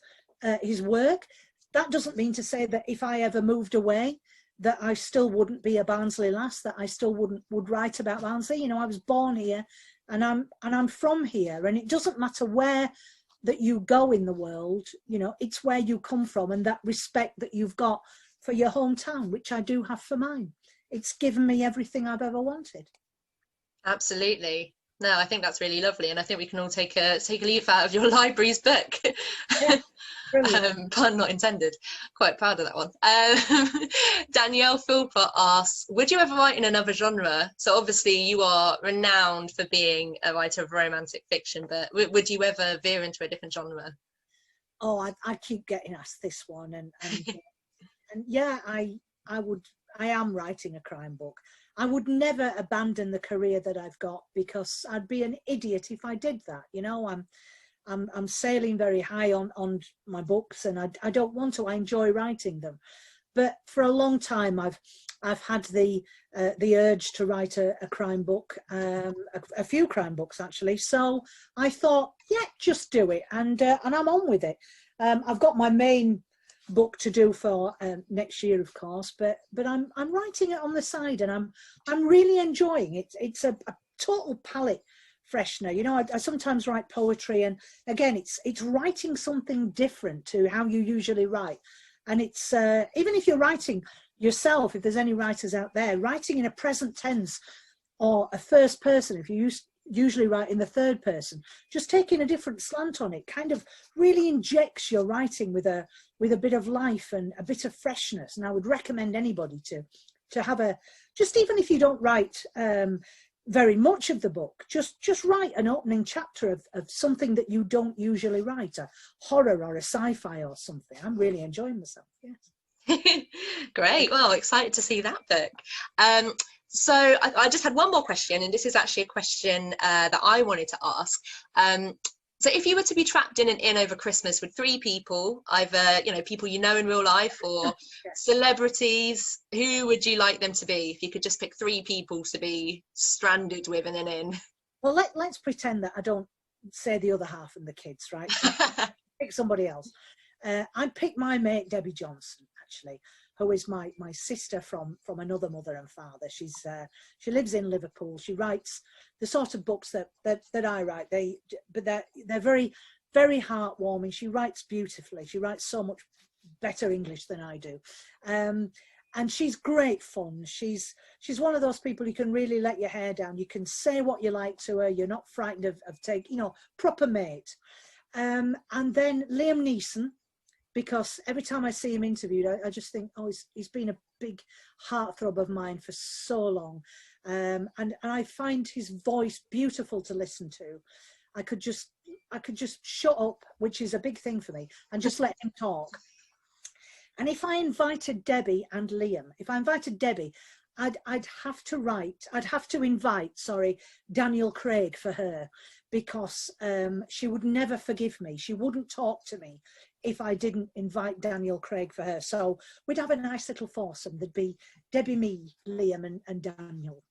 work. That doesn't mean to say that if I ever moved away, that I still wouldn't be a Barnsley lass, that I still would write about Barnsley. You know, I was born here, and I'm from here, and it doesn't matter where that you go in the world. You know, it's where you come from, and that respect that you've got for your hometown, which I do have for mine. It's given me everything I've ever wanted. Absolutely. No, I think that's really lovely, and I think we can all take a leaf out of your library's book. Yeah, pun not intended. Quite proud of that one. Danielle Philpott asks, would you ever write in another genre? So obviously you are renowned for being a writer of romantic fiction, but would you ever veer into a different genre? Oh, I keep getting asked this one, and yeah, I would I am writing a crime book. I would never abandon the career that I've got, because I'd be an idiot if I did that. You know, I'm sailing very high on my books, and I don't want to. I enjoy writing them, but for a long time I've had the urge to write a crime book, a few crime books actually. So I thought, yeah, just do it, and I'm on with it. I've got my main book to do for next year, of course, but I'm writing it on the side, and I'm really enjoying it. It's a total palate freshener. You know, I sometimes write poetry, and again, it's writing something different to how you usually write. And it's even if you're writing yourself, if there's any writers out there, writing in a present tense or a first person, if you usually write in the third person, just taking a different slant on it kind of really injects your writing with a bit of life and a bit of freshness. And I would recommend anybody to have just even if you don't write very much of the book, just write an opening chapter of something that you don't usually write, a horror or a sci-fi or something. I'm really enjoying myself. Yes. Great. Well, excited to see that book. So I just had one more question, and this is actually a question that I wanted to ask. So if you were to be trapped in an inn over Christmas with 3 people, either, you know, people you know in real life or yes, celebrities, who would you like them to be if you could just pick 3 people to be stranded with in an inn? Well, let's pretend that I don't say the other half and the kids, right? So pick somebody else. I'd pick my mate Debbie Johnson, actually, who is my sister from another mother and father. She lives in Liverpool. She writes the sort of books that I write. They're very, very heartwarming. She writes beautifully. She writes so much better English than I do. And she's great fun. She's one of those people you can really let your hair down. You can say what you like to her. You're not frightened of taking, you know, proper mate. And then Liam Neeson, because every time I see him interviewed, I just think, oh, he's been a big heartthrob of mine for so long. And I find his voice beautiful to listen to. I could just shut up, which is a big thing for me, and just let him talk. And if I invited Debbie and Liam, if I invited Debbie, I'd have to invite, Daniel Craig for her, because she would never forgive me. She wouldn't talk to me if I didn't invite Daniel Craig for her. So we'd have a nice little foursome. There'd be Debbie, me, Liam and Daniel.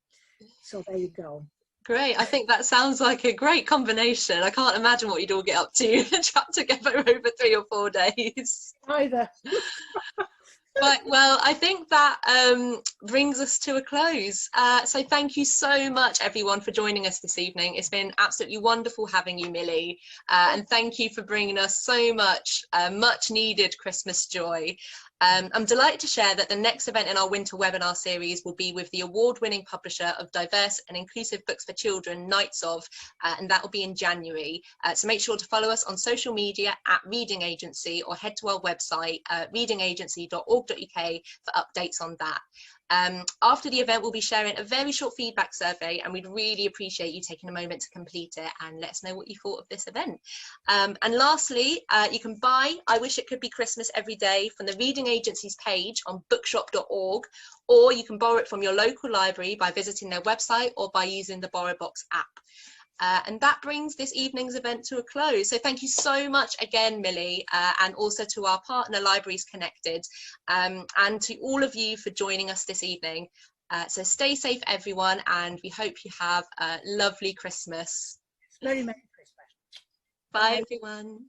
So there you go. Great. I think that sounds like a great combination. I can't imagine what you'd all get up to trapped together over 3 or 4 days. Either. Right, well, I think that brings us to a close. So thank you so much, everyone, for joining us this evening. It's been absolutely wonderful having you, Millie. And thank you for bringing us so much needed Christmas joy. I'm delighted to share that the next event in our winter webinar series will be with the award-winning publisher of diverse and inclusive books for children, Nights Of, and that will be in January. So make sure to follow us on social media at Reading Agency, or head to our website, readingagency.org.uk, for updates on that. After the event, we'll be sharing a very short feedback survey, and we'd really appreciate you taking a moment to complete it and let us know what you thought of this event. And lastly, you can buy I Wish It Could Be Christmas Every Day from the Reading Agency's page on bookshop.org, or you can borrow it from your local library by visiting their website or by using the Borrow Box app. And that brings this evening's event to a close. So thank you so much again, Millie, and also to our partner Libraries Connected, and to all of you for joining us this evening. So stay safe, everyone, and we hope you have a lovely Christmas. Very Merry Christmas. Bye, everyone.